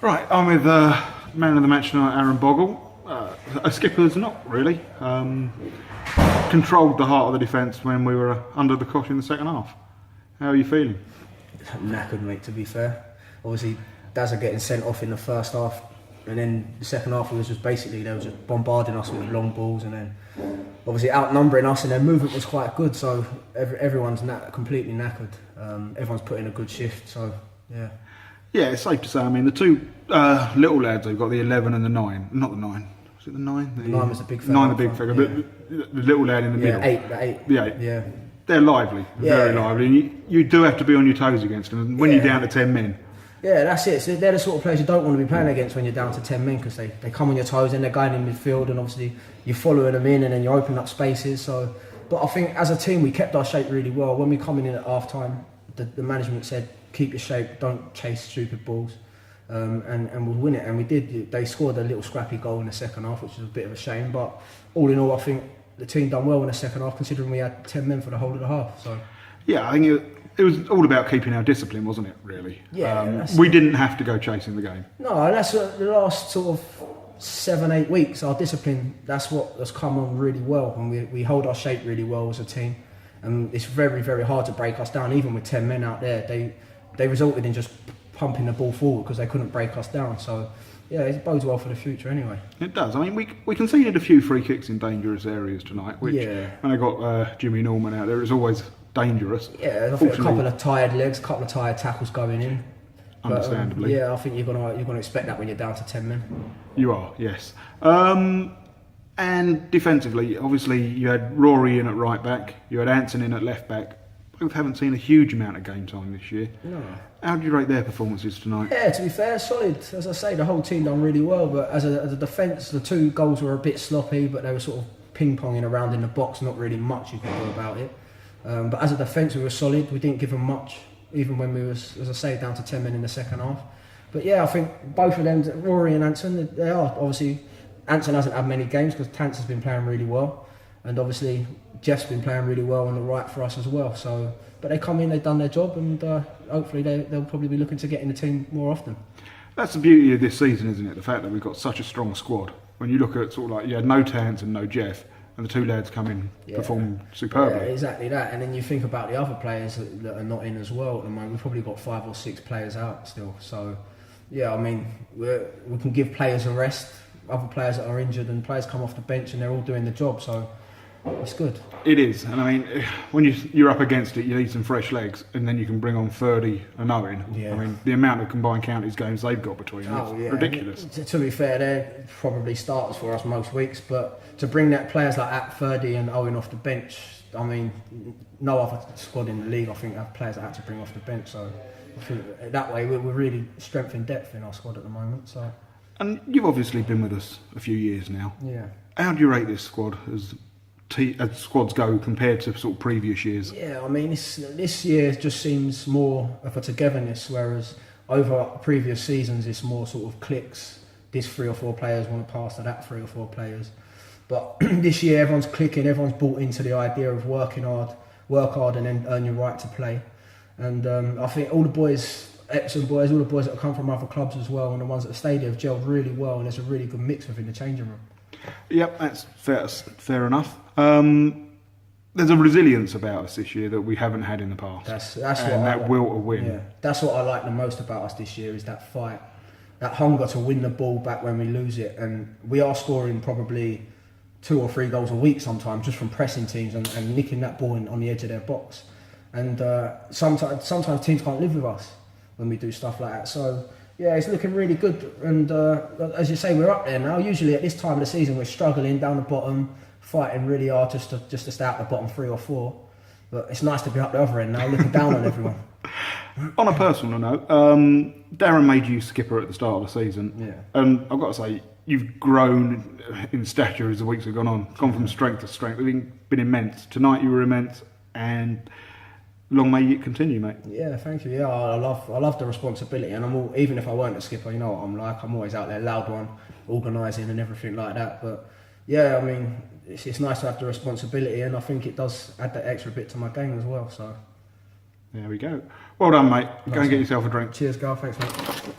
Right, I'm with man of the match tonight, Aaron Bogle. A skipper's not really. Controlled the heart of the defence when we were under the cosh in the second half. How are you feeling? Knackered, mate, to be fair. Obviously, Dazza getting sent off in the first half, and then the second half was just basically they were just bombarding us with long balls, and then obviously outnumbering us, and their movement was quite good. So everyone's completely knackered. Everyone's put in a good shift. So yeah. Yeah, it's safe to say. I mean, the two little lads, they've got the 11 and the 9. Not the 9. Was it the 9? The 9 was the big figure. 9 the big figure, yeah. But the little lad in the middle. The 8. The 8. Yeah. They're lively, very lively. And you do have to be on your toes against them. And when you're down to 10 men. Yeah, that's it. So they're the sort of players you don't want to be playing against when you're down to 10 men, because they come on your toes and they're going in midfield, and obviously you're following them in and then you're opening up spaces. So, but I think as a team we kept our shape really well. When we come in at half time, the management said, keep your shape, don't chase stupid balls. And we'll win it, and we did. They scored a little scrappy goal in the second half, which was a bit of a shame, but all in all I think the team done well in the second half, considering we had 10 men for the whole of the half. So yeah, I think it was all about keeping our discipline, wasn't it, really? Yeah. We didn't have to go chasing the game. No, that's the last sort of 7-8 weeks, our discipline, that's what has come on really well, and we hold our shape really well as a team, and it's very, very hard to break us down. Even with 10 men out there, they resulted in just pumping the ball forward because they couldn't break us down. So yeah, it bodes well for the future anyway. It does. I mean, we conceded a few free kicks in dangerous areas tonight, which when I got Jimmy Norman out there, it was always dangerous. Yeah, I think a couple of tired legs, a couple of tired tackles going in. Understandably. Yeah, I think you're gonna expect that when you're down to 10 men. You are, yes. And defensively, obviously you had Rory in at right back, you had Anson in at left back. Both haven't seen a huge amount of game time this year. No. How do you rate their performances tonight? Yeah, to be fair, solid. As I say, the whole team done really well, but as a defence, the two goals were a bit sloppy, but they were sort of ping-ponging around in the box, not really much you can do about it. But as a defence, we were solid. We didn't give them much, even when we was, as I say, down to 10 men in the second half. But yeah, I think both of them, Rory and Anson, they are. Obviously, Anson hasn't had many games because Tance has been playing really well. And obviously, Jeff's been playing really well on the right for us as well. So, but they come in, they've done their job, and hopefully they'll probably be looking to get in the team more often. That's the beauty of this season, isn't it? The fact that we've got such a strong squad. When you look at sort of like, you had no Tance and no Jeff, and the two lads come in, perform superbly. Yeah, exactly that. And then you think about the other players that are not in as well at the moment. We've probably got 5 or 6 players out still. So, yeah, I mean, we can give players a rest. Other players that are injured, and players come off the bench and they're all doing the job. So it's good. It is, and I mean, when you're up against it, you need some fresh legs, and then you can bring on Ferdy and Owen. Yeah. I mean, the amount of combined counties games they've got between them is ridiculous. To be fair, they're probably starters for us most weeks, but to bring that players like Ferdy and Owen off the bench, I mean, no other squad in the league, I think, have players that had to bring off the bench. So I think that way we're really strengthening depth in our squad at the moment. So. And you've obviously been with us a few years now. Yeah. How do you rate this squad as squads go compared to sort of previous years? Yeah, I mean, this year just seems more of a togetherness, whereas over previous seasons it's more sort of cliques. This 3 or 4 players want to pass to that 3 or 4 players. But this year everyone's clicking, everyone's bought into the idea of work hard and then earn your right to play. And I think all the boys, Epsom boys, all the boys that have come from other clubs as well, and the ones that stayed there have gelled really well, and there's a really good mix within the changing room. Yep, that's fair enough. There's a resilience about us this year that we haven't had in the past. That's and that will to win. Yeah, that's what I like the most about us this year, is that fight, that hunger to win the ball back when we lose it. And we are scoring probably 2 or 3 goals a week sometimes just from pressing teams and nicking that ball on the edge of their box. And sometimes teams can't live with us when we do stuff like that. So yeah, it's looking really good. And as you say, we're up there now. Usually at this time of the season, we're struggling down the bottom, fighting really hard just to stay out the bottom 3 or 4. But it's nice to be up the other end now, looking down on everyone. On a personal note, Darren made you skipper at the start of the season. Yeah. And I've got to say, you've grown in stature as the weeks have gone on, gone from strength to strength. It's been immense. Tonight you were immense, and long may it continue, mate. Yeah, thank you. Yeah, I love the responsibility, and even if I weren't a skipper, you know what I'm like. I'm always out there, loud one, organising and everything like that. But yeah, I mean, it's nice to have the responsibility, and I think it does add that extra bit to my game as well. So there we go. Well done, mate. Go and get yourself a drink. Cheers, Garth. Thanks, mate.